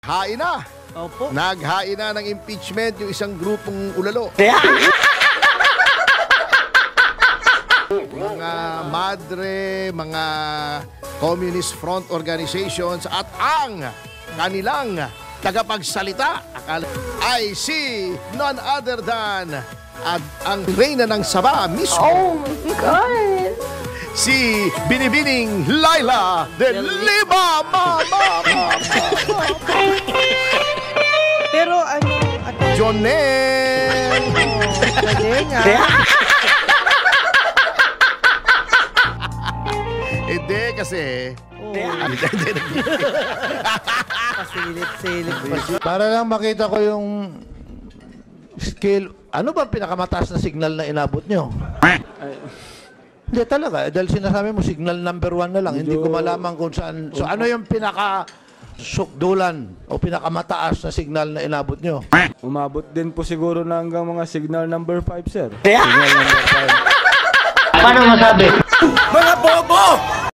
hain na. Opo. Naghain na ng impeachment yung isang grupong ulalo. Mga madre, mga Communist Front Organizations at ang kanilang tagapagsalita ay si none other than ang reyna ng Saba mismo. Oh my God! Si Binibining Laila de Lima. Pero ano, Jonel. galing Hindi kasi Pasilip-silip pa. Para lang makita ko yung scale. Ano ba pinakamataas na signal na inabot nyo? Hindi talaga. Dahil sinasabi mo, signal number 1 na lang. Hindi ko malaman kung saan. So ano yung pinaka-sukdulan o pinakamataas na signal na inabot nyo? Umabot din po siguro na hanggang mga signal number 5, sir. Signal number 5. Paano masabi? mga bobo!